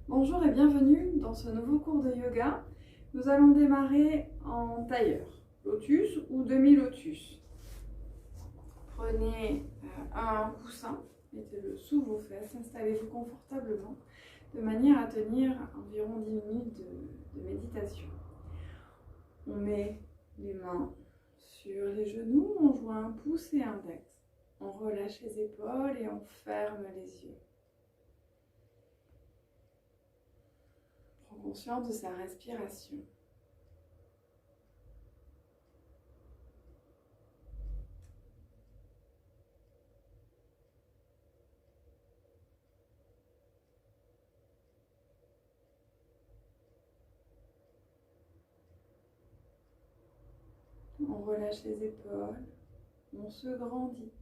Bonjour et bienvenue dans ce nouveau cours de yoga. Nous allons démarrer en tailleur, lotus ou demi-lotus. Prenez un coussin, mettez-le sous vos fesses, installez-vous confortablement de manière à tenir environ 10 minutes de méditation. On met les mains sur les genoux, on joint un pouce et un index. On relâche les épaules et on ferme les yeux. Prends conscience de sa respiration. On relâche les épaules, on se grandit.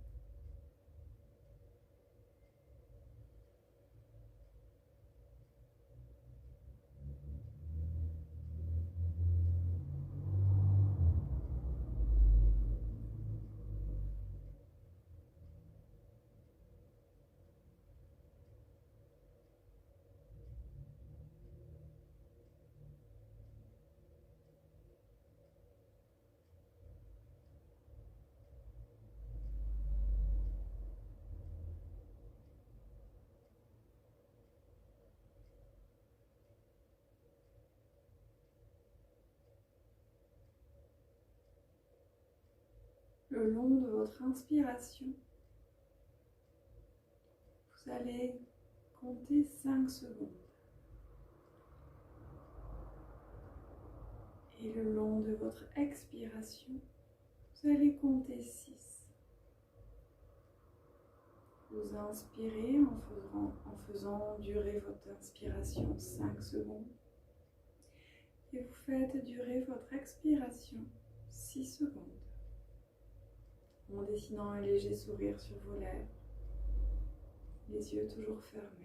Le long de votre inspiration, vous allez compter 5 secondes. Et le long de votre expiration, vous allez compter 6. Vous inspirez en faisant durer votre inspiration 5 secondes. Et vous faites durer votre expiration 6 secondes. En dessinant un léger sourire sur vos lèvres, les yeux toujours fermés.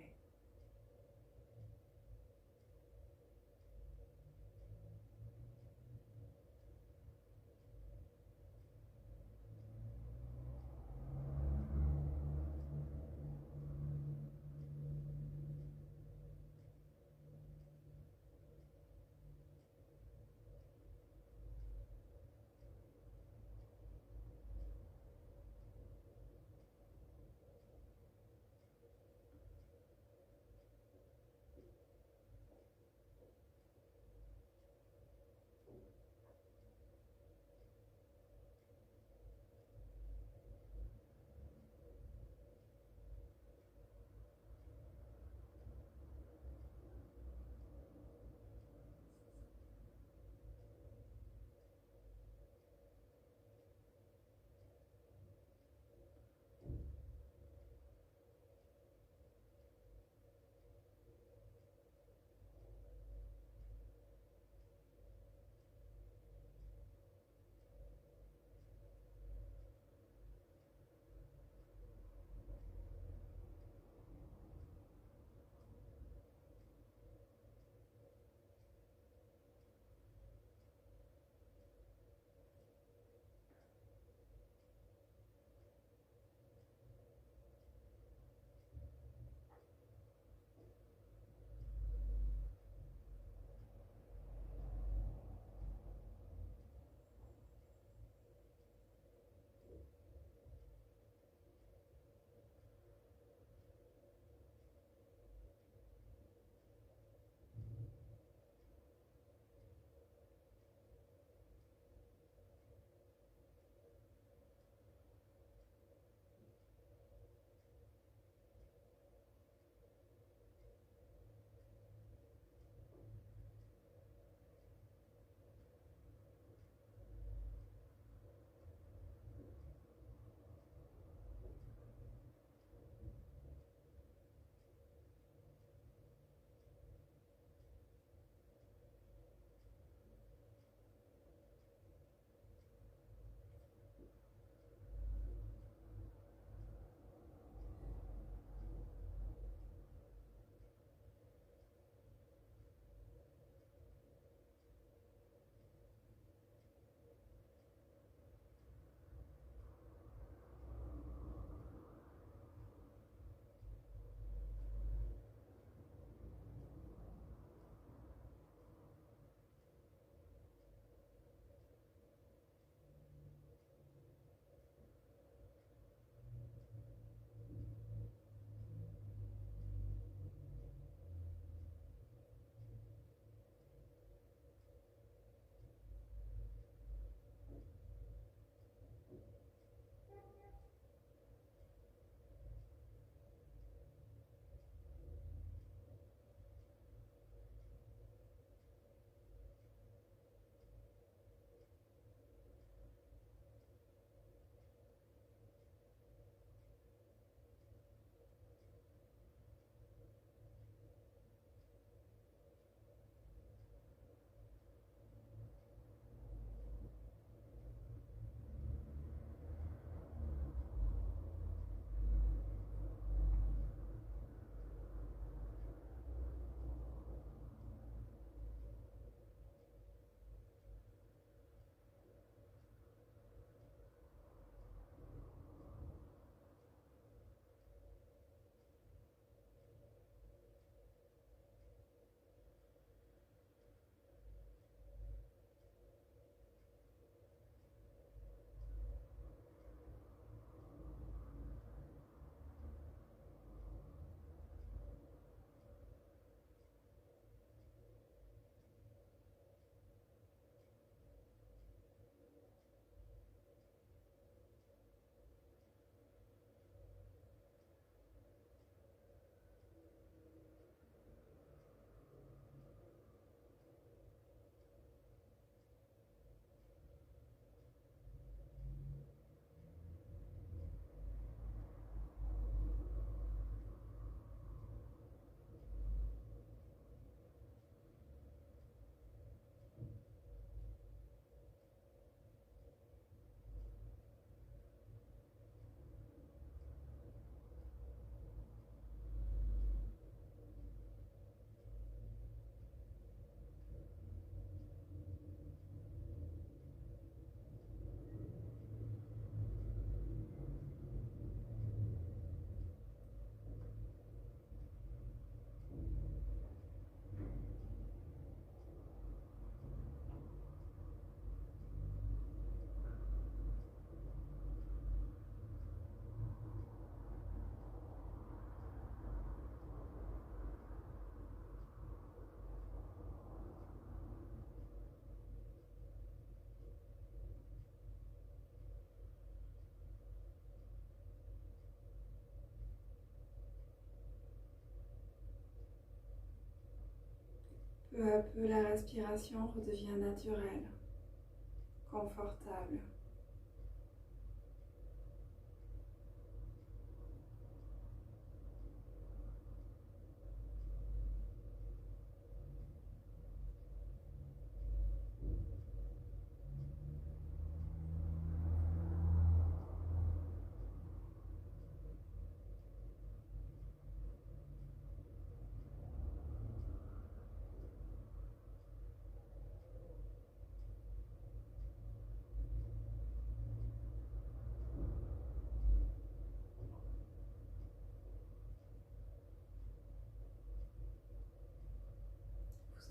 Peu à peu, la respiration redevient naturelle, confortable.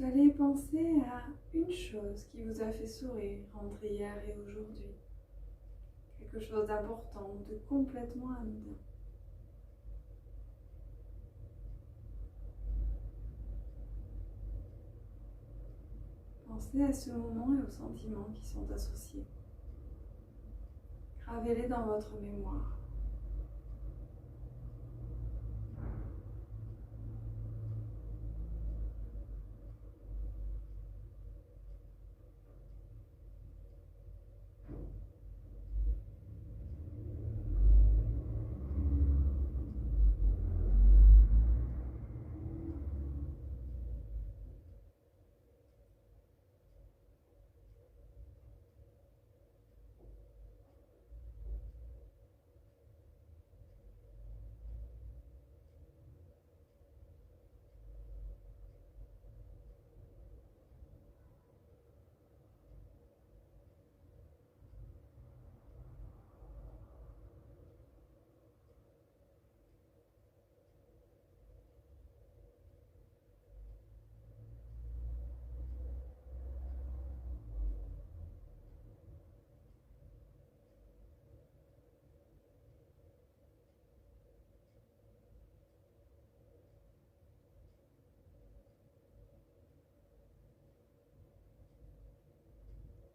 Vous allez penser à une chose qui vous a fait sourire entre hier et aujourd'hui. Quelque chose d'important, de complètement anodin. Pensez à ce moment et aux sentiments qui sont associés. Gravez-les dans votre mémoire.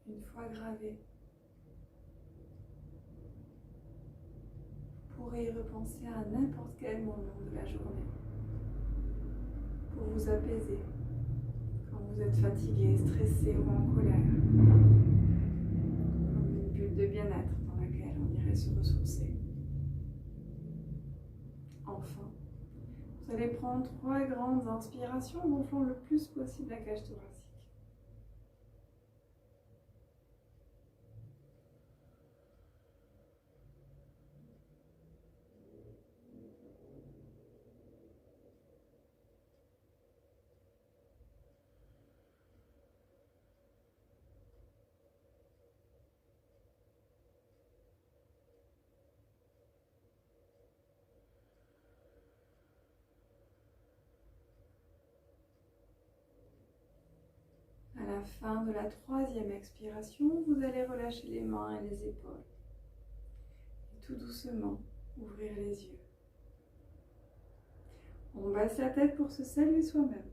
Une fois gravé, vous pourrez y repenser à n'importe quel moment de la journée pour vous apaiser quand vous êtes fatigué, stressé ou en colère, comme une bulle de bien-être dans laquelle on irait se ressourcer. Enfin, vous allez prendre 3 grandes inspirations gonflant le plus possible la cage thoracique. À la fin de la 3e expiration, vous allez relâcher les mains et les épaules. Et tout doucement, ouvrir les yeux. On baisse la tête pour se saluer soi-même.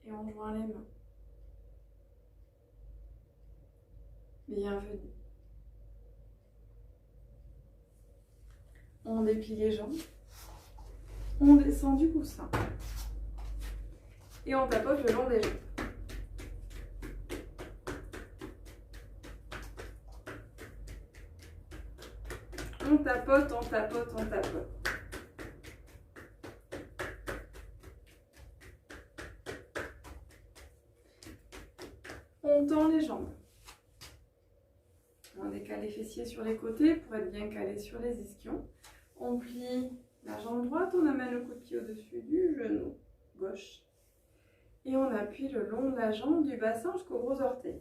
Et on joint les mains. Bienvenue. On déplie les jambes. On descend du coussin. Et on tapote le long des jambes. On tapote, on tapote, on tapote. On tend les jambes. On décale les fessiers sur les côtés pour être bien calé sur les ischions. On plie la jambe droite, on amène le coup de pied au-dessus du genou gauche. Et on appuie le long de la jambe du bassin jusqu'au gros orteil.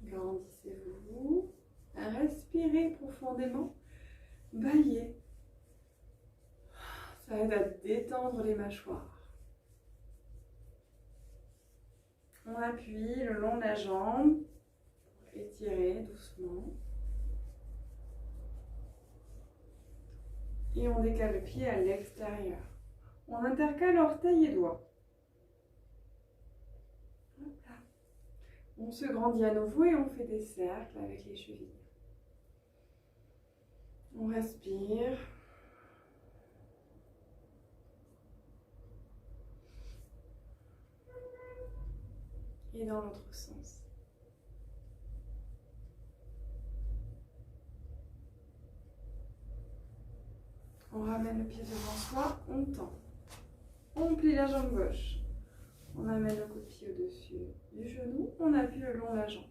Grandissez-vous. Respirez profondément. Baillez. Ça aide à détendre les mâchoires. On appuie le long de la jambe étirer doucement. Et on décale le pied à l'extérieur. On intercale orteil et doigts. On se grandit à nouveau et on fait des cercles avec les chevilles. On respire. Et dans l'autre sens. On ramène le pied devant soi, on tend. On plie la jambe gauche. On amène le coup de pied au-dessus du genou, on appuie le long de la jambe.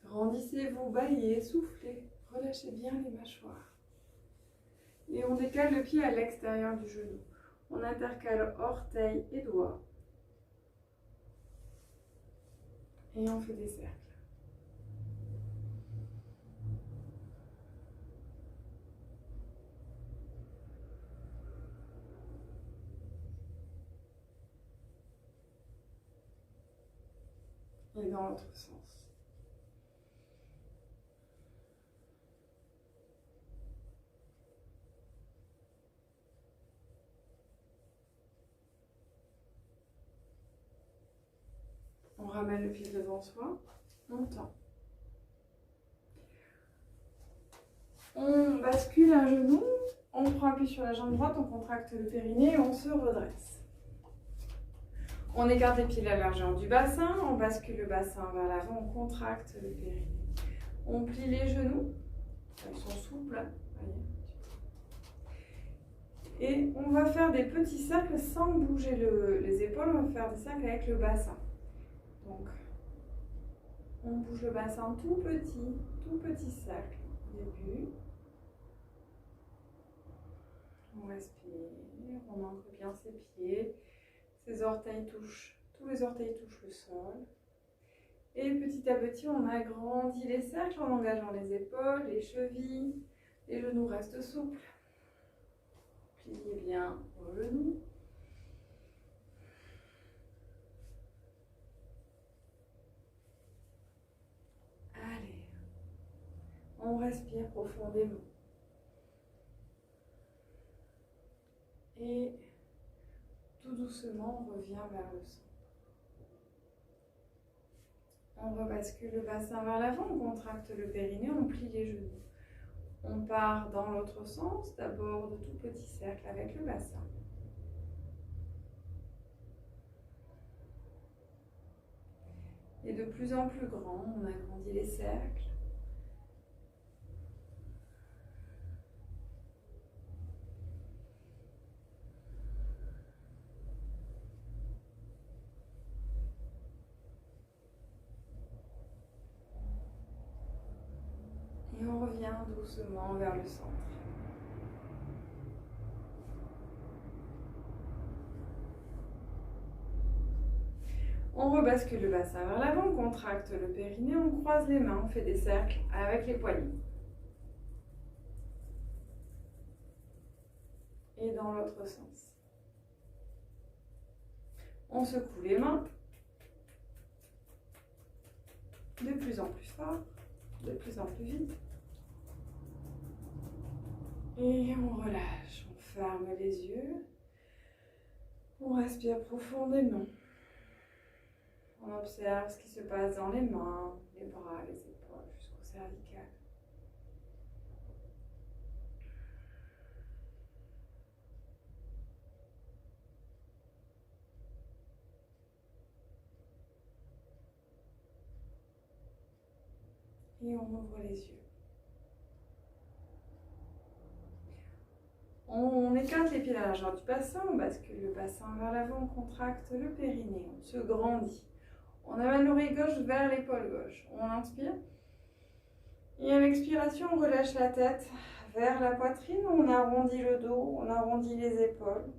Grandissez-vous, baillez, soufflez, relâchez bien les mâchoires. Et on décale le pied à l'extérieur du genou. On intercale orteil et doigts. Et on fait des cercles. Et dans l'autre sens. On ramène le pied devant soi, on tend. On bascule un genou, on prend appui sur la jambe droite, on contracte le périnée et on se redresse. On écarte les pieds de la largeur du bassin, on bascule le bassin vers l'avant, on contracte le périnée. On plie les genoux, ils sont souples, voyez. Et on va faire des petits cercles sans bouger les épaules, on va faire des cercles avec le bassin. Donc, on bouge le bassin tout petit cercle au début. On respire, on ancre bien ses pieds, ses orteils touchent, tous les orteils touchent le sol. Et petit à petit, on agrandit les cercles en engageant les épaules, les chevilles, les genoux restent souples. Pliez bien vos genoux. Allez, on respire profondément. Et tout doucement, on revient vers le centre. On rebascule le bassin vers l'avant, on contracte le périnée, on plie les genoux. On part dans l'autre sens, d'abord de tout petits cercles avec le bassin. Et de plus en plus grand, on agrandit les cercles. Et on revient doucement vers le centre. On rebascule le bassin vers l'avant, on contracte le périnée, on croise les mains, on fait des cercles avec les poignets. Et dans l'autre sens. On secoue les mains. De plus en plus fort, de plus en plus vite. Et on relâche, on ferme les yeux. On respire profondément. On observe ce qui se passe dans les mains, les bras, les épaules, jusqu'au cervical. Et on ouvre les yeux. On écarte les pieds à la largeur du bassin, on bascule le bassin vers l'avant, on contracte le périnée, on se grandit. On amène l'oreille gauche vers l'épaule gauche. On inspire. Et à l'expiration, on relâche la tête vers la poitrine. On arrondit le dos, on arrondit les épaules.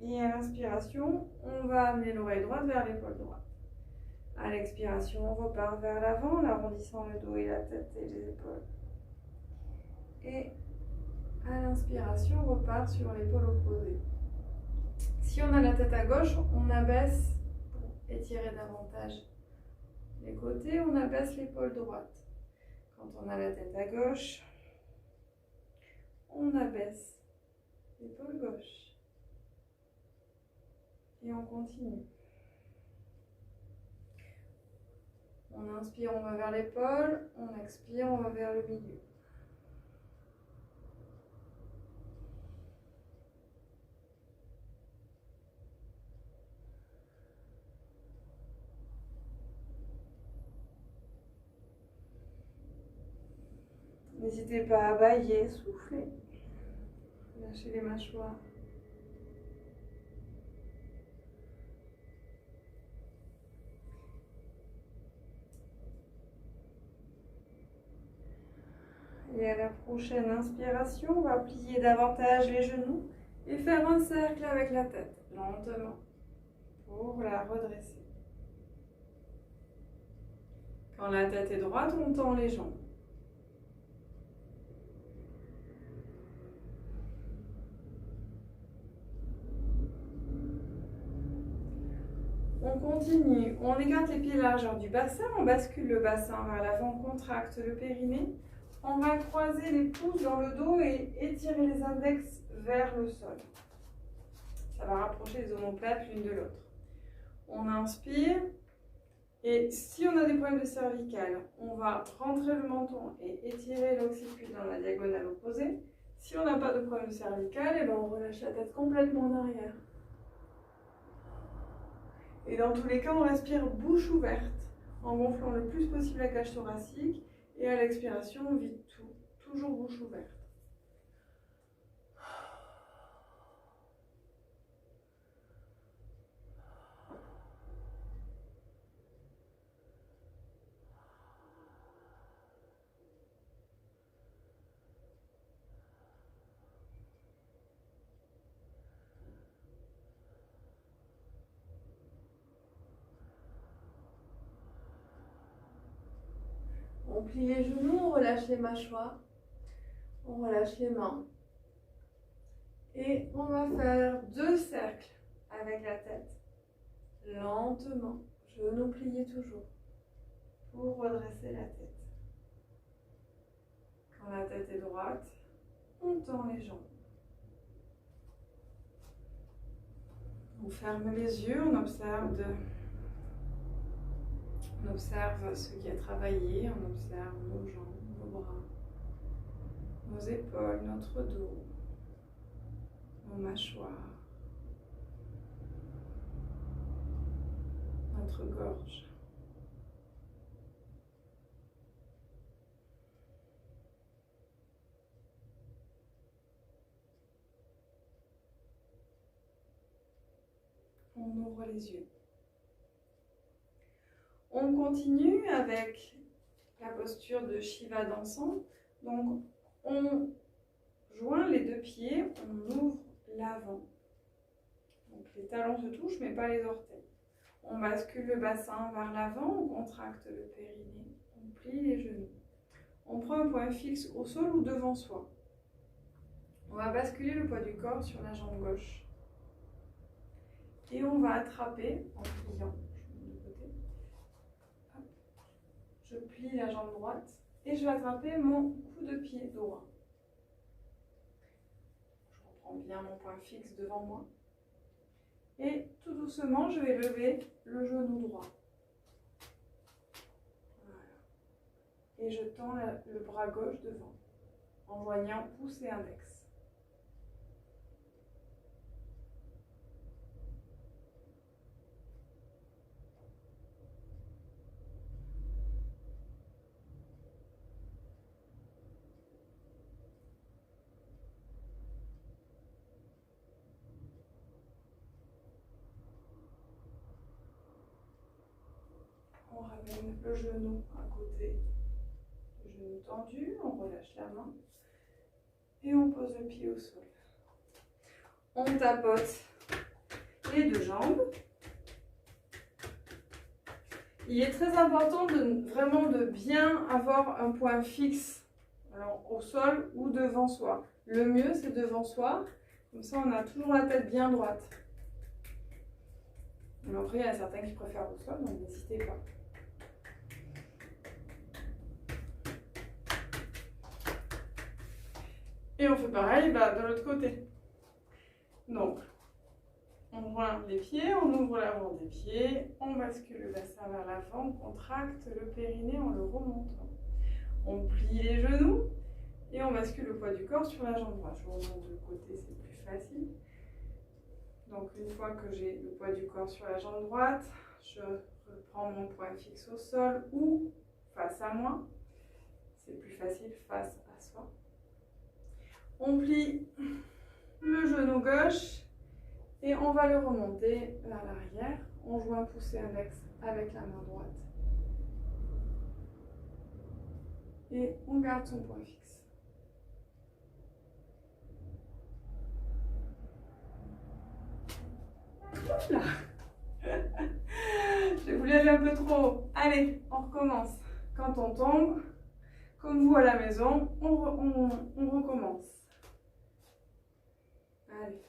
Et à l'inspiration, on va amener l'oreille droite vers l'épaule droite. À l'expiration, on repart vers l'avant en arrondissant le dos et la tête et les épaules. Et à l'inspiration, on repart sur l'épaule opposée. Si on a la tête à gauche, on abaisse pour étirer davantage les côtés, on abaisse l'épaule droite. Quand on a la tête à gauche, on abaisse l'épaule gauche. Et on continue. On inspire, on va vers l'épaule, on expire, on va vers le milieu. N'hésitez pas à bâiller, souffler. Lâchez les mâchoires. Et à la prochaine inspiration, on va plier davantage les genoux et faire un cercle avec la tête, lentement, pour la redresser. Quand la tête est droite, on tend les jambes. On continue, on écarte les pieds largeur du bassin, on bascule le bassin vers l'avant, on contracte le périnée. On va croiser les pouces dans le dos et étirer les index vers le sol. Ça va rapprocher les omoplates l'une de l'autre. On inspire et si on a des problèmes de cervicale, on va rentrer le menton et étirer l'occiput dans la diagonale opposée. Si on n'a pas de problème de cervicale, et ben on relâche la tête complètement en arrière. Et dans tous les cas, on respire bouche ouverte en gonflant le plus possible la cage thoracique. Et à l'expiration, on vide tout, toujours bouche ouverte. On plie les genoux, on relâche les mâchoires, on relâche les mains. Et on va faire 2 cercles avec la tête, lentement, genoux pliés toujours, pour redresser la tête. Quand la tête est droite, on tend les jambes. On ferme les yeux, on observe ce qui a travaillé, on observe nos jambes, nos bras, nos épaules, notre dos, nos mâchoires, notre gorge. On ouvre les yeux. On continue avec la posture de Shiva dansant. Donc, on joint les 2 pieds, on ouvre l'avant. Donc, les talons se touchent, mais pas les orteils. On bascule le bassin vers l'avant, on contracte le périnée, on plie les genoux. On prend un point fixe au sol ou devant soi. On va basculer le poids du corps sur la jambe gauche. Et on va attraper en pliant. Je plie la jambe droite et je vais attraper mon coup de pied droit. Je reprends bien mon point fixe devant moi. Et tout doucement, je vais lever le genou droit. Voilà. Et je tends le bras gauche devant, en joignant pouce et index. On ramène le genou à côté, le genou tendu, on relâche la main et on pose le pied au sol. On tapote les 2 jambes Il est très important vraiment de bien avoir un point fixe, alors au sol ou devant soi. Le mieux, c'est devant soi, comme ça on a toujours la tête bien droite. Mais après, il y a certains qui préfèrent au sol, donc n'hésitez pas. Et on fait pareil de l'autre côté. Donc, on joint les pieds, on ouvre l'avant des pieds, on bascule le bassin vers l'avant, on contracte le périnée en le remontant. On plie les genoux et on bascule le poids du corps sur la jambe droite. Je remonte de côté, c'est plus facile. Donc une fois que j'ai le poids du corps sur la jambe droite, je reprends mon point fixe au sol ou face à moi. C'est plus facile face à soi. On plie le genou gauche et on va le remonter vers l'arrière. On joue un poussé index avec la main droite. Et on garde son point fixe. Là. J'ai voulu aller un peu trop haut. Allez, on recommence. Quand on tombe, comme vous à la maison, on recommence. Allez.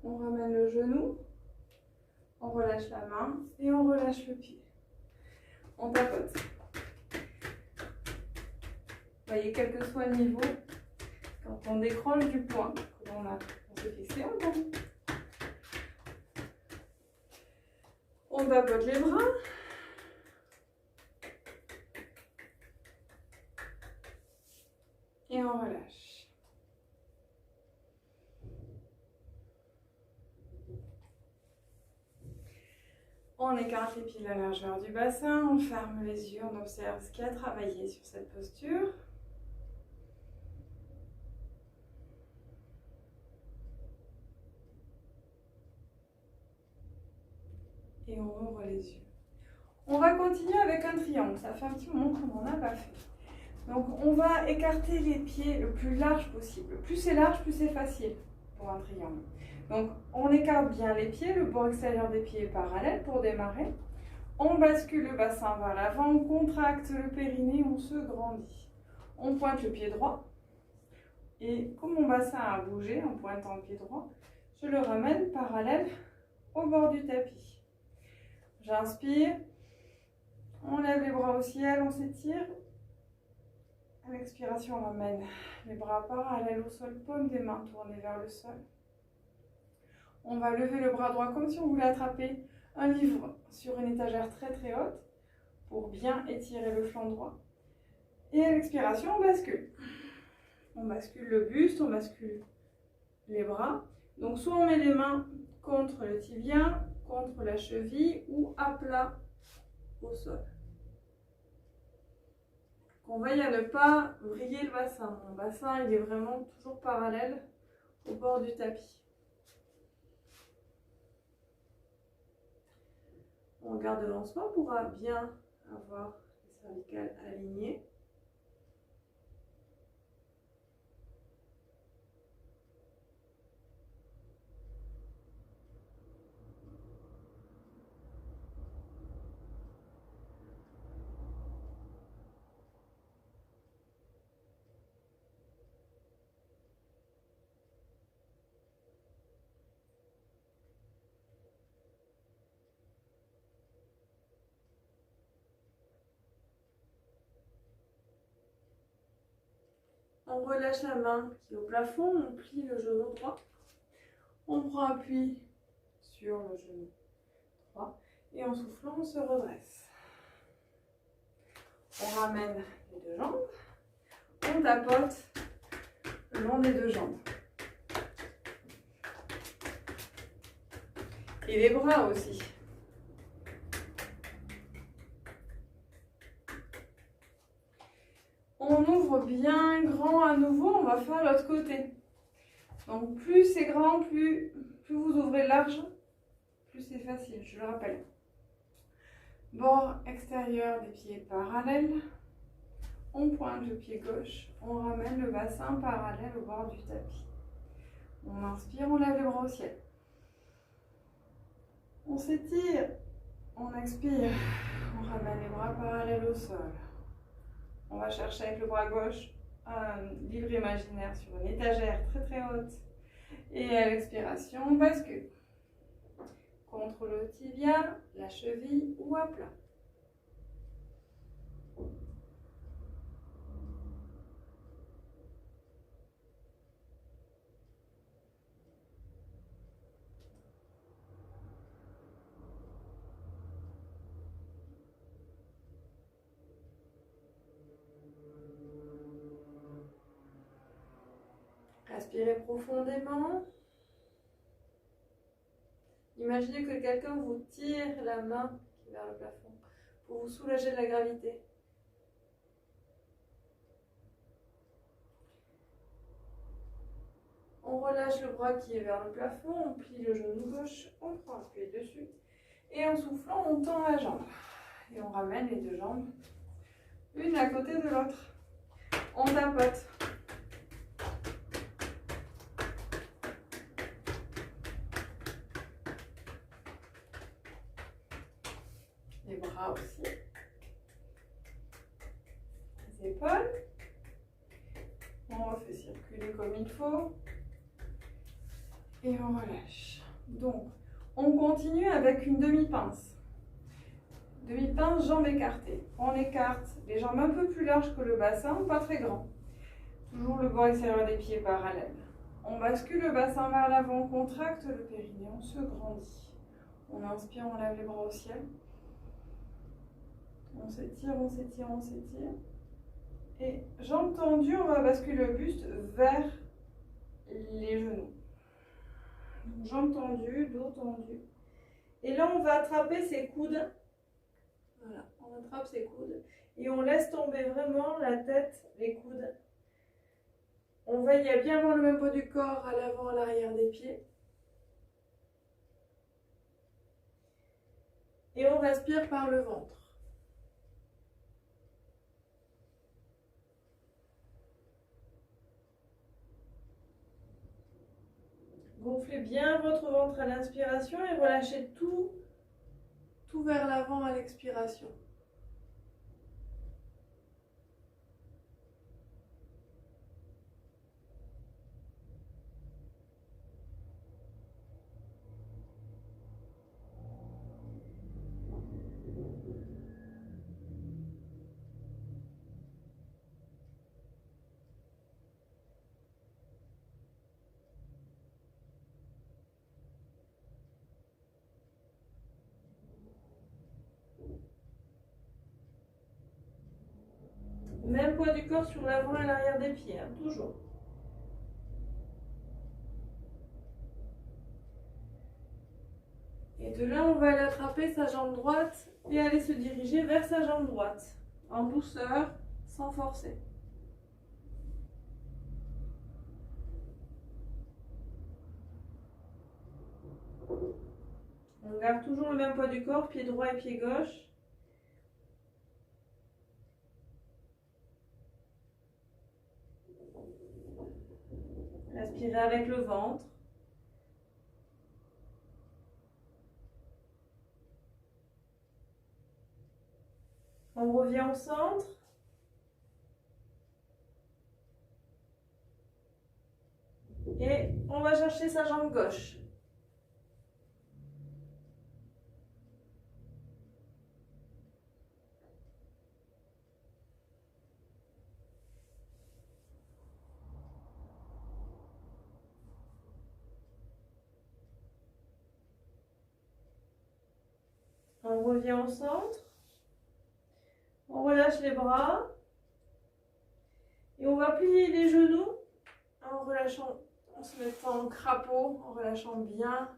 On ramène le genou, on relâche la main et on relâche le pied. On tapote. Vous voyez, quel que soit le niveau, quand on décroche du point que on s'est fixé, on tombe. On tapote les bras. Et on relâche. On écarte les pieds de la largeur du bassin, on ferme les yeux, on observe ce qui a travaillé sur cette posture. Et on ouvre les yeux. On va continuer avec un triangle. Ça fait un petit moment qu'on n'en a pas fait. Donc on va écarter les pieds le plus large possible. Plus c'est large, plus c'est facile pour un triangle. Donc on écarte bien les pieds, le bord extérieur des pieds est parallèle pour démarrer. On bascule le bassin vers l'avant, on contracte le périnée, on se grandit. On pointe le pied droit. Et comme mon bassin a bougé en pointant le pied droit, je le ramène parallèle au bord du tapis. J'inspire, on lève les bras au ciel, on s'étire. À l'expiration, on ramène les bras parallèles au sol, paume des mains tournées vers le sol. On va lever le bras droit comme si on voulait attraper un livre sur une étagère très très haute pour bien étirer le flanc droit. Et à l'expiration, on bascule. On bascule le buste, on bascule les bras. Donc soit on met les mains contre le tibia, contre la cheville ou à plat au sol. On veille à ne pas vriller le bassin. Mon bassin, il est vraiment toujours parallèle au bord du tapis. On garde le lancement pour bien avoir les cervicales alignées. On relâche la main qui est au plafond, on plie le genou droit. On prend appui sur le genou droit et en soufflant, on se redresse. On ramène les deux jambes, on tapote le long des deux jambes. Et les bras aussi. On ouvre bien grand à nouveau, on va faire l'autre côté. Donc plus c'est grand, plus vous ouvrez large, plus c'est facile, je le rappelle. Bord extérieur des pieds parallèles. On pointe le pied gauche, on ramène le bassin parallèle au bord du tapis. On inspire, on lève les bras au ciel. On s'étire, on expire, on ramène les bras parallèles au sol. On va chercher avec le bras gauche un livre imaginaire sur une étagère très très haute. Et à l'expiration, on bascule. Contre le tibia, la cheville ou à plat. Respirez profondément. Imaginez que quelqu'un vous tire la main vers le plafond pour vous soulager de la gravité. On relâche le bras qui est vers le plafond, on plie le genou gauche, on prend appui dessus et en soufflant, on tend la jambe. Et on ramène les deux jambes, une à côté de l'autre. On tapote. Les bras aussi. Les épaules. On refait circuler comme il faut. Et on relâche. Donc, on continue avec une demi-pince. Demi-pince, jambes écartées. On écarte les jambes un peu plus larges que le bassin, pas très grand. Toujours le bord extérieur des pieds parallèle. On bascule le bassin vers l'avant, on contracte le périnée, on se grandit. On inspire, on lève les bras au ciel. On s'étire, on s'étire, on s'étire. Et jambes tendues, on va basculer le buste vers les genoux. Donc, jambes tendues, dos tendu. Et là, on va attraper ses coudes. Voilà, on attrape ses coudes. Et on laisse tomber vraiment la tête, les coudes. On veille à bien avoir le même poids du corps à l'avant, à l'arrière des pieds. Et on respire par le ventre. Gonflez bien votre ventre à l'inspiration et relâchez tout vers l'avant à l'expiration. Même poids du corps sur l'avant et l'arrière des pieds, hein, toujours. Et de là, on va aller attraper sa jambe droite et aller se diriger vers sa jambe droite, en douceur, sans forcer. On garde toujours le même poids du corps, pied droit et pied gauche. Respirez avec le ventre. On revient au centre. Et on va chercher sa jambe gauche. On revient au centre. On relâche les bras. Et on va plier les genoux en relâchant, en se mettant en crapaud, en relâchant bien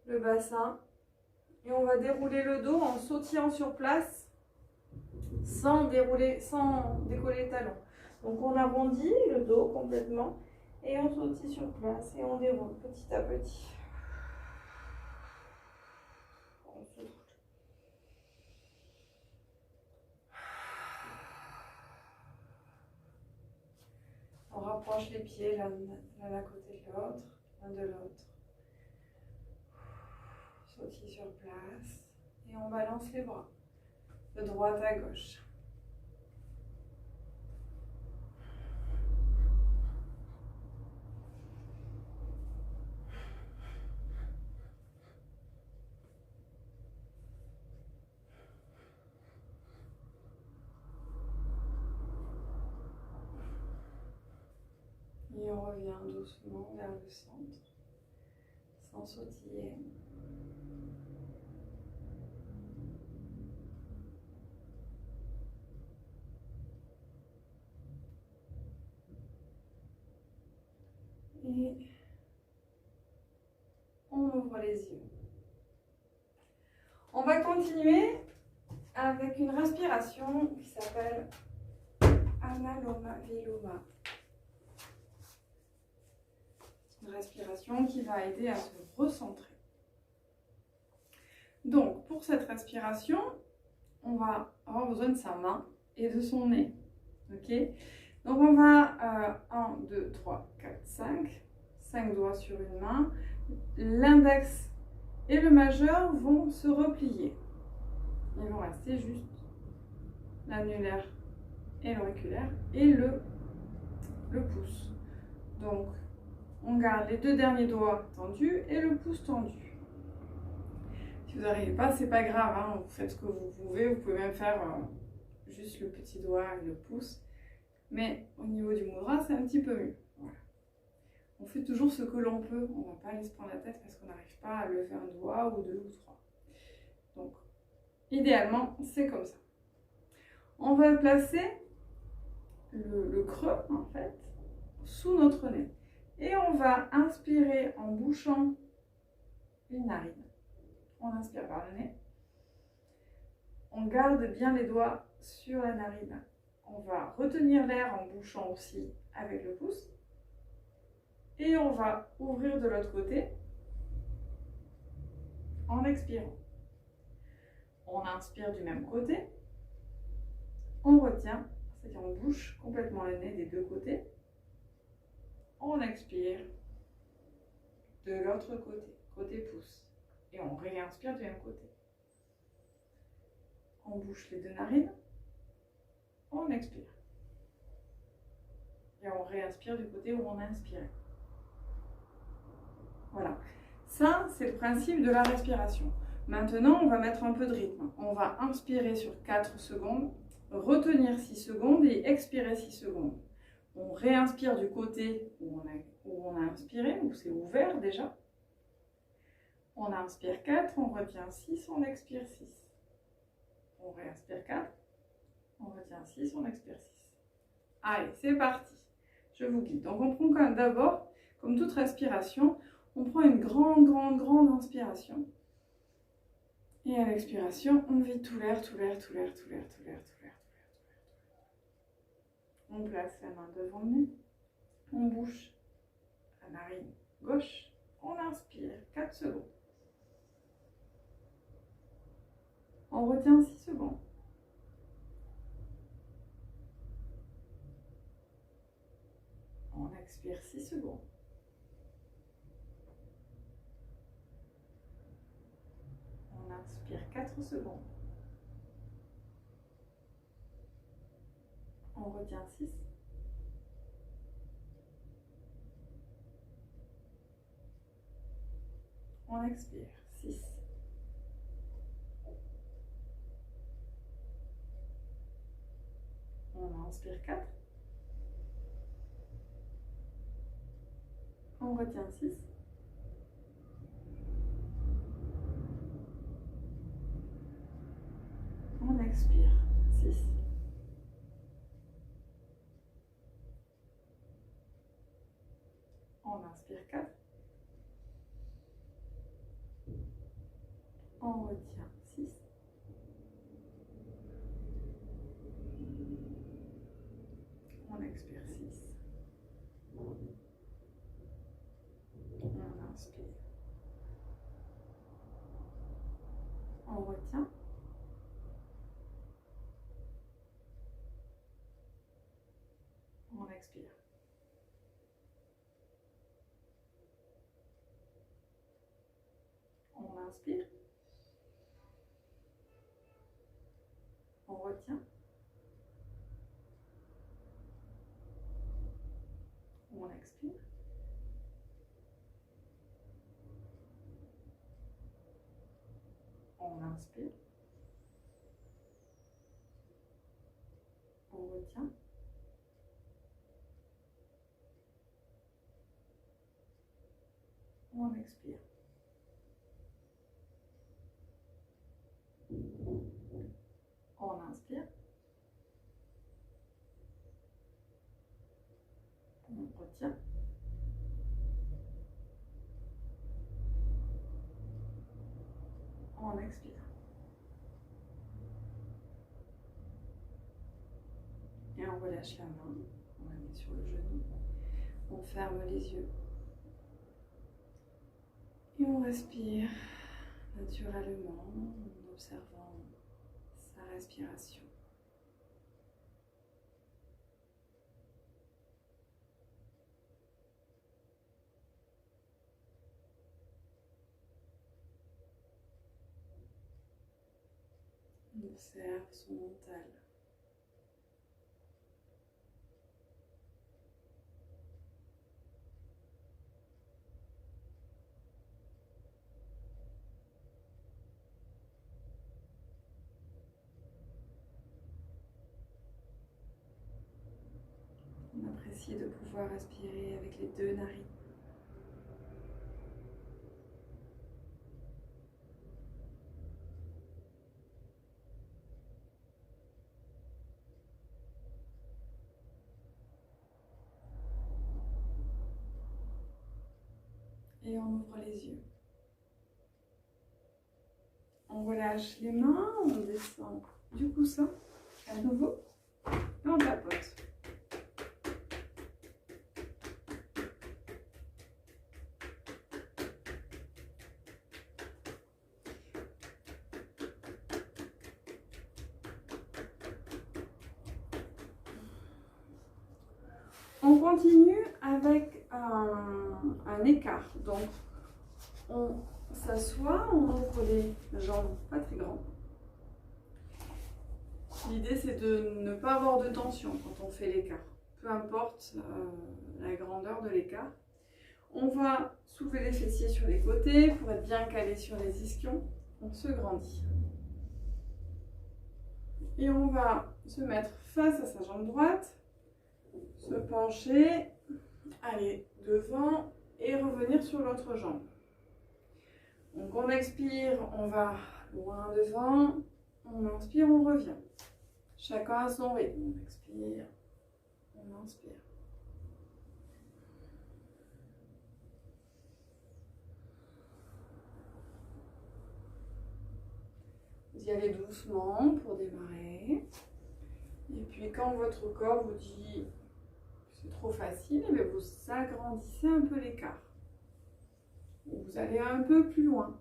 le bassin. Et on va dérouler le dos en sautillant sur place sans décoller les talons. Donc on arrondit le dos complètement Et on sautille sur place et on déroule petit à petit. On souffle. On rapproche les pieds l'un à côté de l'autre, l'un de l'autre. Sautille sur place et on balance les bras de droite à gauche. Et on revient doucement vers le centre, sans sautiller. Et on ouvre les yeux. On va continuer avec une respiration qui s'appelle Analoma Viloma. Une respiration qui va aider à se recentrer. Donc, pour cette respiration, on va avoir besoin de sa main et de son nez. Ok ? Donc, on va 1, 2, 3, 4, 5. 5 doigts sur une main. L'index et le majeur vont se replier. Ils vont rester juste l'annulaire et l'auriculaire et le pouce. Donc, on garde les 2 derniers doigts tendus et le pouce tendu. Si vous n'arrivez pas, c'est pas grave, hein, vous faites ce que vous pouvez. Vous pouvez même faire juste le petit doigt et le pouce. Mais au niveau du mudra, c'est un petit peu mieux. Voilà. On fait toujours ce que l'on peut. On ne va pas aller se prendre la tête parce qu'on n'arrive pas à lever un doigt ou 2 ou 3. Donc, idéalement, c'est comme ça. On va placer le creux, en fait, sous notre nez. Et on va inspirer en bouchant une narine. On inspire par le nez. On garde bien les doigts sur la narine. On va retenir l'air en bouchant aussi avec le pouce. Et on va ouvrir de l'autre côté en expirant. On inspire du même côté. On retient, c'est-à-dire on bouche complètement le nez des 2 côtés. On expire de l'autre côté, côté pouce. Et on réinspire du même côté. On bouche les 2 narines. On expire. Et on réinspire du côté où on a inspiré. Voilà. Ça, c'est le principe de la respiration. Maintenant, on va mettre un peu de rythme. On va inspirer sur 4 secondes, retenir 6 secondes et expirer 6 secondes. On réinspire du côté où on a inspiré, où c'est ouvert déjà. On inspire 4, on retient 6, on expire 6. On réinspire 4, on retient 6, on expire 6. Allez, c'est parti. Je vous guide. Donc on prend d'abord, comme toute respiration, on prend une grande inspiration. Et à l'expiration, on vide tout l'air. On place la main devant le nez. On bouche la narine gauche. On inspire 4 secondes. On retient 6 secondes. On expire 6 secondes. On inspire 4 secondes. On retient 6. On expire 6. On inspire 4. On retient 6. On expire 6. On inspire 4. On retient 6. On expire 6. On retient. On expire. On inspire. On retient. On expire. On inspire. On retient. On expire. On inspire. On retient. On expire. Et on relâche la main. On la met sur le genou. On ferme les yeux. Et on respire naturellement en observant sa respiration. On observe son mental. On apprécie de pouvoir respirer avec les deux narines. Et on ouvre les yeux. On relâche les mains, on descend du coussin à nouveau et on tapote. On continue avec un écart. Donc, on s'assoit, on ouvre les jambes pas très grandes. L'idée, c'est de ne pas avoir de tension quand on fait l'écart. Peu importe la grandeur de l'écart. On va soulever les fessiers sur les côtés pour être bien calé sur les ischions. On se grandit. Et on va se mettre face à sa jambe droite. Se pencher, aller devant et revenir sur l'autre jambe. Donc on expire, on va loin devant, on inspire, on revient. Chacun à son rythme. On expire, on inspire. Vous y allez doucement pour démarrer. Et puis quand votre corps vous dit c'est trop facile, mais vous agrandissez un peu l'écart. Vous allez un peu plus loin.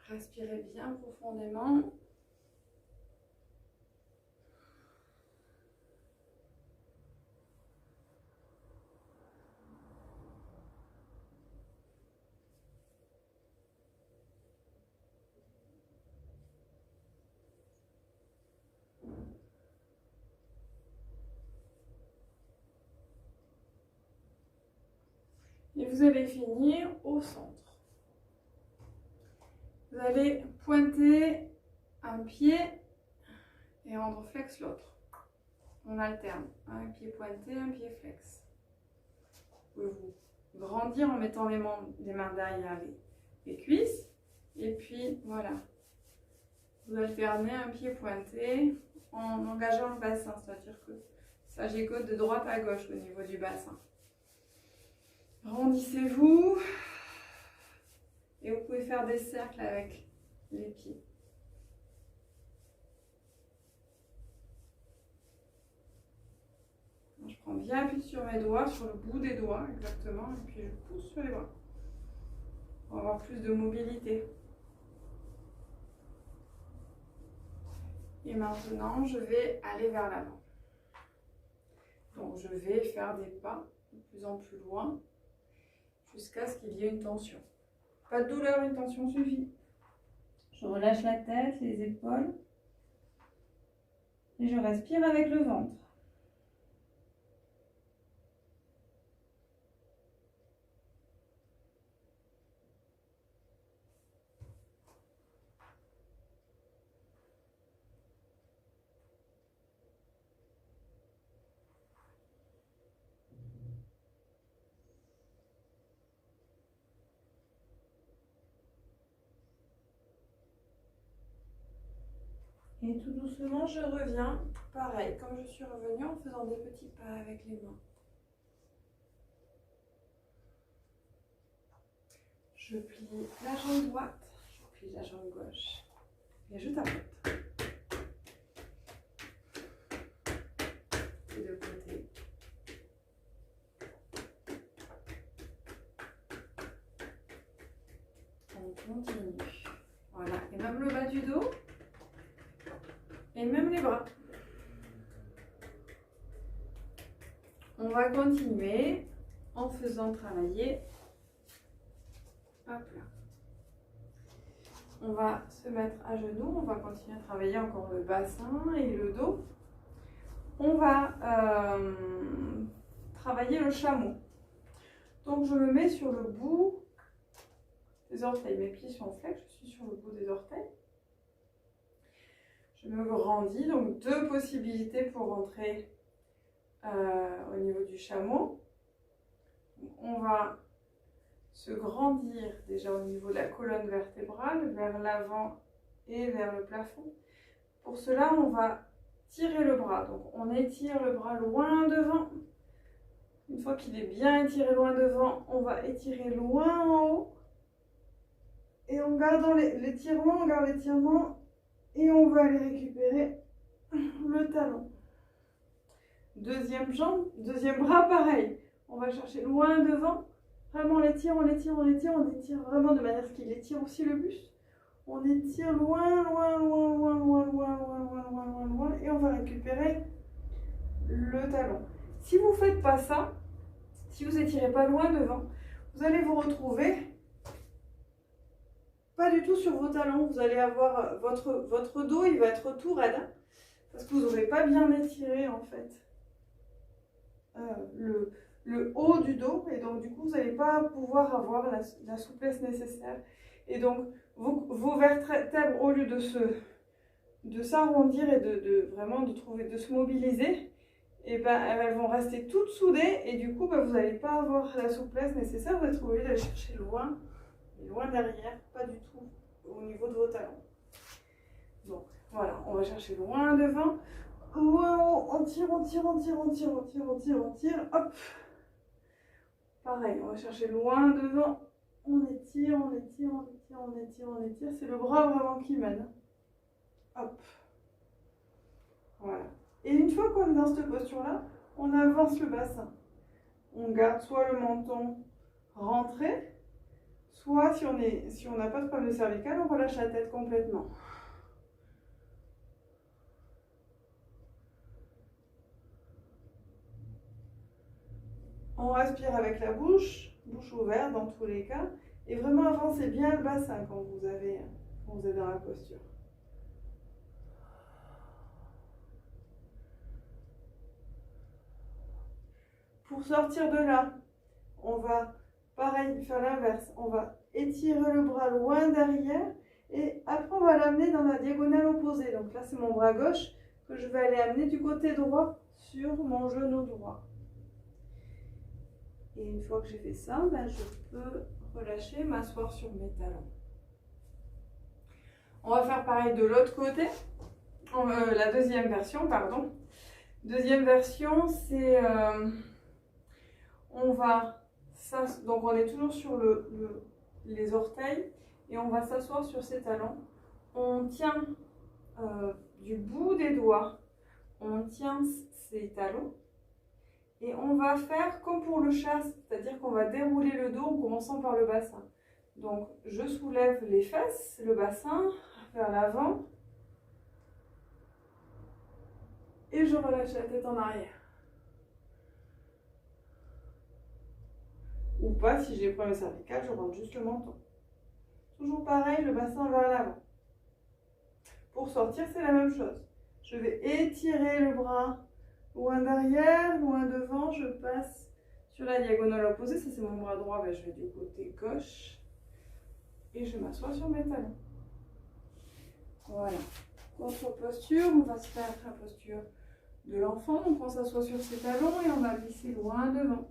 Respirez bien profondément. Et vous allez finir au centre. Vous allez pointer un pied et on flexe l'autre. On alterne. Un pied pointé, un pied flex. Vous pouvez vous grandir en mettant les mains derrière les cuisses. Et puis voilà, vous alternez un pied pointé en engageant le bassin, c'est-à-dire que ça gigote de droite à gauche au niveau du bassin. Rondissez-vous et vous pouvez faire des cercles avec les pieds. Je prends bien appui sur mes doigts, sur le bout des doigts exactement, et puis je pousse sur les bras pour avoir plus de mobilité. Et maintenant, je vais aller vers l'avant. Donc, je vais faire des pas de plus en plus loin jusqu'à ce qu'il y ait une tension. Pas de douleur, une tension suffit. Je relâche la tête, les épaules et je respire avec le ventre. Et tout doucement, je reviens, pareil, comme je suis revenue en faisant des petits pas avec les mains. Je plie la jambe droite, je plie la jambe gauche et je tapote. Et de côté. On continue. Voilà, et même le bas du dos. Et même les bras. On va continuer en faisant travailler. Hop là. On va se mettre à genoux. On va continuer à travailler encore le bassin et le dos. On va travailler le chameau. Donc je me mets sur le bout des orteils. Mes pieds sont en flex, je suis sur le bout des orteils. Je me grandis, donc deux possibilités pour rentrer au niveau du chameau. On va se grandir déjà au niveau de la colonne vertébrale, vers l'avant et vers le plafond. Pour cela, on va tirer le bras. Donc on étire le bras loin devant. Une fois qu'il est bien étiré loin devant, on va étirer loin en haut. Et en gardant l'étirement, on garde l'étirement. Et on va aller récupérer le talon. Deuxième jambe, deuxième bras, pareil. On va chercher loin devant. Vraiment, on l'étire, on l'étire, on l'étire. On étire vraiment de manière à ce qu'il étire aussi le buste. On étire loin, loin, loin, loin, loin, loin, loin, loin, loin, loin, loin. Et on va récupérer le talon. Si vous ne faites pas ça, si vous étirez pas loin devant, vous allez vous retrouver pas du tout sur vos talons. Vous allez avoir votre dos, il va être tout raide parce que vous n'aurez pas bien étiré en fait le haut du dos, et donc du coup vous n'allez pas pouvoir avoir la souplesse nécessaire. Et donc vos vertèbres, au lieu de s'arrondir et vraiment de se mobiliser, et ben elles vont rester toutes soudées, et du coup ben, vous n'allez pas avoir la souplesse nécessaire. Vous êtes obligé d'aller chercher loin. Et loin derrière, pas du tout au niveau de vos talons. Donc voilà, on va chercher loin devant. On tire, on tire, on tire, on tire, on tire, on tire, on tire. Hop. Pareil, on va chercher loin devant. On étire, on étire, on étire, on étire, on étire. C'est le bras vraiment qui mène. Hop. Voilà. Et une fois qu'on est dans cette posture-là, on avance le bassin. On garde soit le menton rentré, soit si on n'a pas de problème cervical, on relâche la tête complètement. On respire avec la bouche ouverte dans tous les cas, et vraiment avancez bien le bassin quand vous êtes dans la posture. Pour sortir de là, on va pareil faire l'inverse. On va étirer le bras loin derrière, et après on va l'amener dans la diagonale opposée. Donc là c'est mon bras gauche que je vais aller amener du côté droit sur mon genou droit. Et une fois que j'ai fait ça, ben, je peux relâcher, m'asseoir sur mes talons. On va faire pareil de l'autre côté. La deuxième version, pardon. Deuxième version, c'est... donc on est toujours sur les orteils et on va s'asseoir sur ses talons. On tient du bout des doigts, on tient ses talons et on va faire comme pour le chat, c'est-à-dire qu'on va dérouler le dos en commençant par le bassin. Donc je soulève les fesses, le bassin vers l'avant et je relâche la tête en arrière. Ou pas, si j'ai des problèmes cervicales, je rentre juste le menton. Toujours pareil, le bassin vers l'avant. Pour sortir, c'est la même chose. Je vais étirer le bras loin derrière, loin devant. Je passe sur la diagonale opposée. Ça, c'est mon bras droit. Ben, je vais du côté gauche. Et je m'assois sur mes talons. Voilà. Autre posture, on va se faire la posture de l'enfant. Donc, on s'assoit sur ses talons et on va glisser loin devant.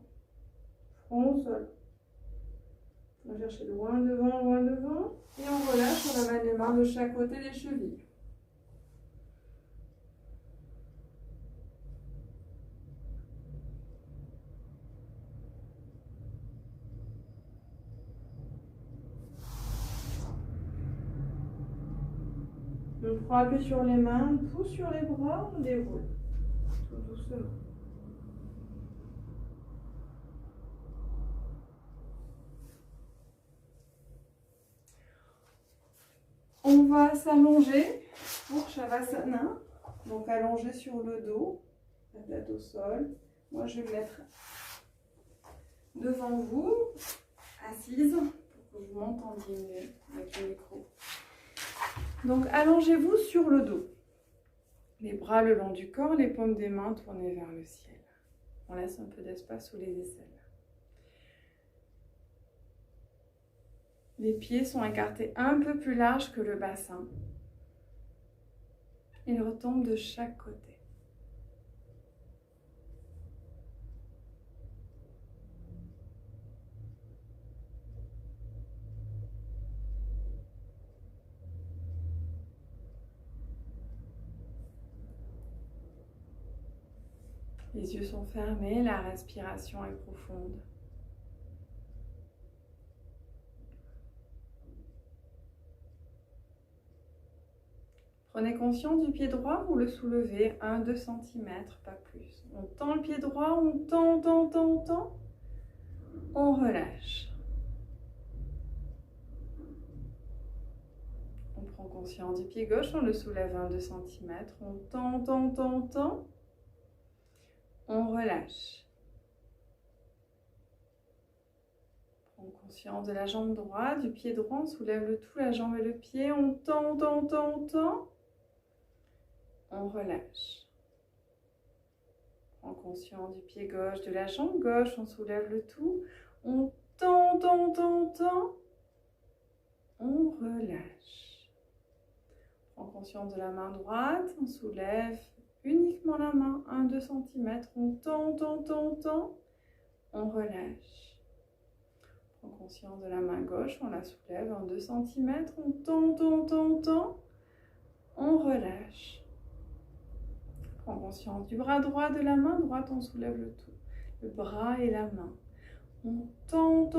Front au sol. On va chercher loin devant. Et on relâche, on amène les mains de chaque côté des chevilles. On prend appui sur les mains, on pousse sur les bras, on déroule. Tout doucement. On va s'allonger pour Shavasana. Donc allonger sur le dos, la tête au sol. Moi je vais me mettre devant vous, assise, pour que vous m'entendiez mieux avec le micro. Donc allongez-vous sur le dos. Les bras le long du corps, les paumes des mains tournées vers le ciel. On laisse un peu d'espace sous les aisselles. Les pieds sont écartés un peu plus large que le bassin. Ils retombent de chaque côté. Les yeux sont fermés, la respiration est profonde. Prenez conscience du pied droit, vous le soulevez 1-2 cm, pas plus. On tend le pied droit, on tend, on relâche. On prend conscience du pied gauche, on le soulève 1-2 cm, on tend, on relâche. On prend conscience de la jambe droite, du pied droit, on soulève le tout, la jambe et le pied, on tend, on relâche. On prend conscience du pied gauche, de la jambe gauche, on soulève le tout, on tend, on relâche. On prend conscience de la main droite, on soulève uniquement la main, 1-2 cm, on tend, on relâche. On prend conscience de la main gauche, on la soulève 1-2 cm, on tend, on relâche. On prend conscience du bras droit, de la main droite, on soulève le tout, le bras et la main. On tend,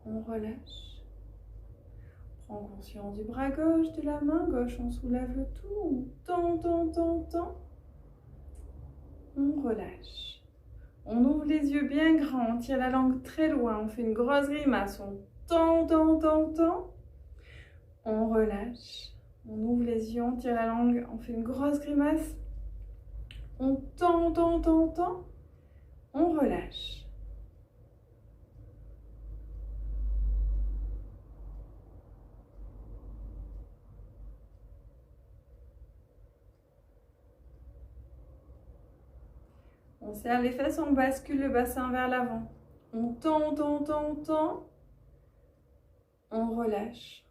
on relâche. On prend conscience du bras gauche, de la main gauche, on soulève le tout, on tend, on relâche. On ouvre les yeux bien grands, on tire la langue très loin, on fait une grosse grimace, on tend, on relâche. On ouvre les yeux, on tire la langue, on fait une grosse grimace, on tend, on relâche. On serre les fesses, on bascule le bassin vers l'avant. On tend, on relâche.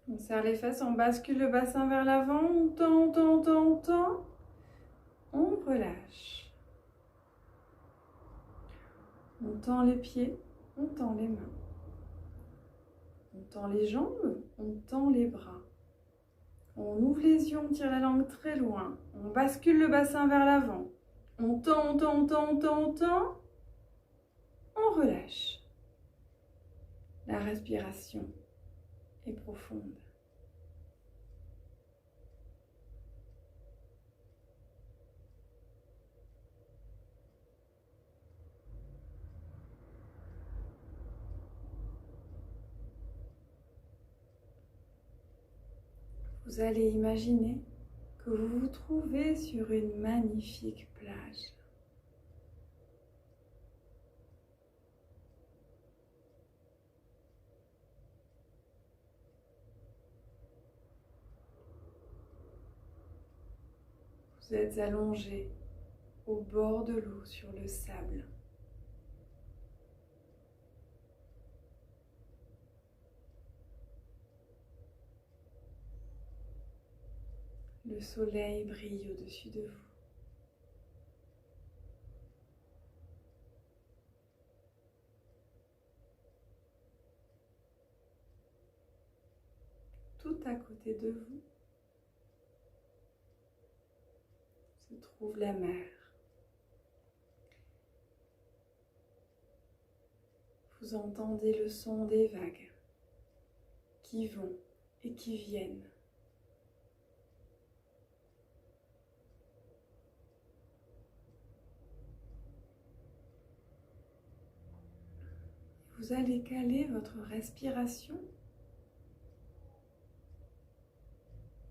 On serre les fesses, on bascule le bassin vers l'avant, on tend, on relâche. On tend les pieds, on tend les mains. On tend les jambes, on tend les bras. On ouvre les yeux, on tire la langue très loin. On bascule le bassin vers l'avant. On tend, on tend, on tend, on tend, on tend. On relâche. La respiration est profonde. Vous allez imaginer que vous vous trouvez sur une magnifique plage. Vous êtes allongé au bord de l'eau sur le sable. Le soleil brille au-dessus de vous. Tout à côté de vous se trouve la mer. Vous entendez le son des vagues qui vont et qui viennent. Vous allez caler votre respiration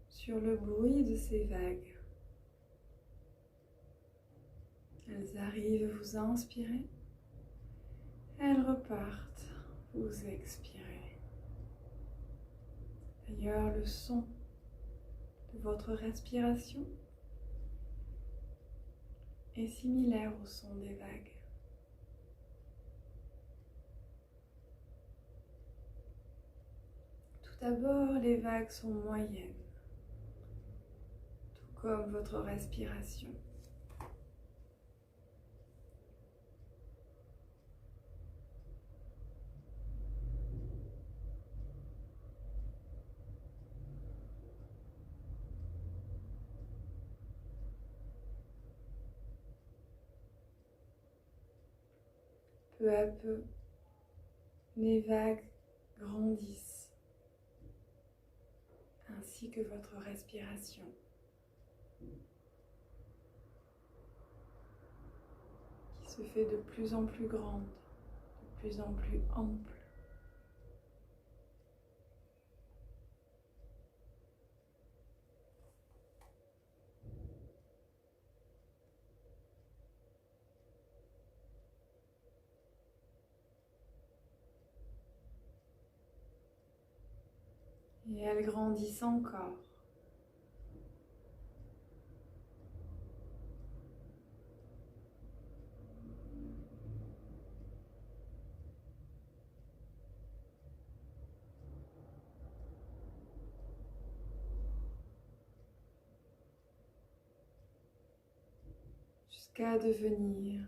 sur le bruit de ces vagues. Elles arrivent, vous inspirez, elles repartent, vous expirez. D'ailleurs, le son de votre respiration est similaire au son des vagues. Tout d'abord, les vagues sont moyennes, tout comme votre respiration. Peu à peu, les vagues grandissent, ainsi que votre respiration. Qui se fait de plus en plus grande, de plus en plus ample. Et elles grandissent encore. Jusqu'à devenir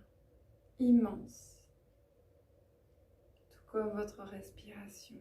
immense, tout comme votre respiration.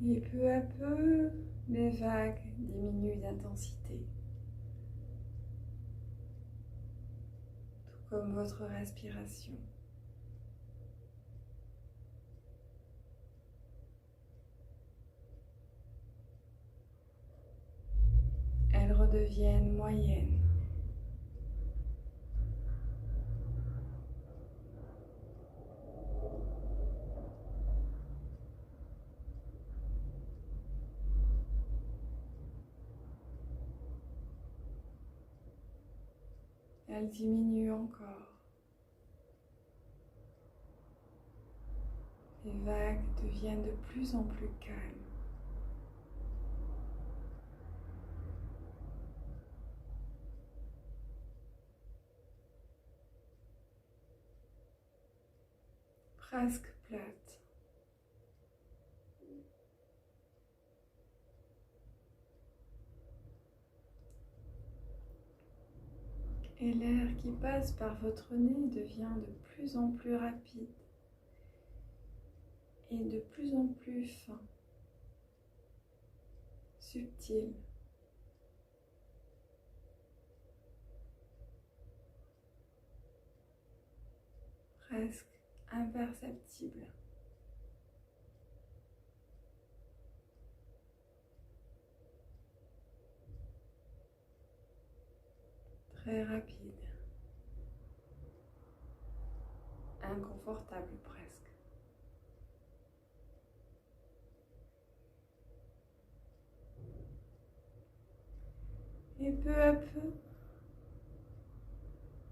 Et peu à peu, les vagues diminuent d'intensité, tout comme votre respiration. Elles redeviennent moyennes. Elles diminuent encore. Les vagues deviennent de plus en plus calmes. Presque plates. Et l'air qui passe par votre nez devient de plus en plus rapide et de plus en plus fin, subtil. Presque imperceptible. Très rapide. Inconfortable presque. Et peu à peu,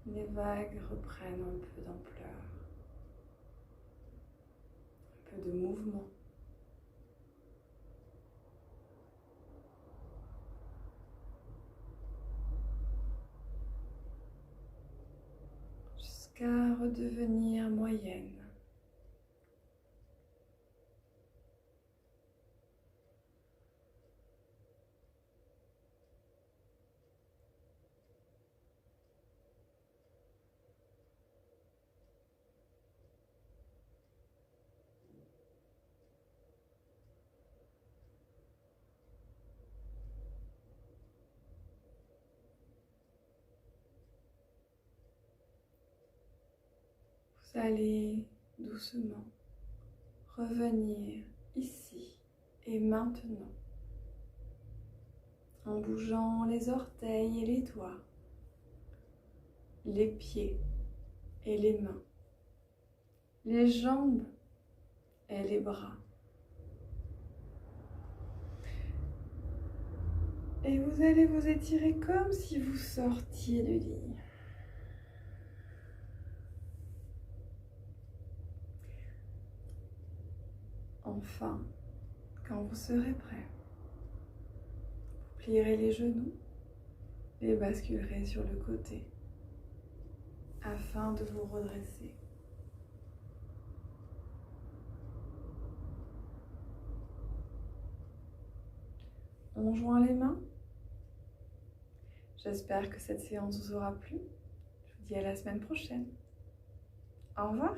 les vagues reprennent un peu d'ampleur, un peu de mouvement. Jusqu'à redevenir moyenne. Vous allez doucement revenir ici et maintenant en bougeant les orteils et les doigts, les pieds et les mains, les jambes et les bras. Et vous allez vous étirer comme si vous sortiez du lit. Enfin, quand vous serez prêt, vous plierez les genoux et basculerez sur le côté afin de vous redresser. On joint les mains. J'espère que cette séance vous aura plu. Je vous dis à la semaine prochaine. Au revoir.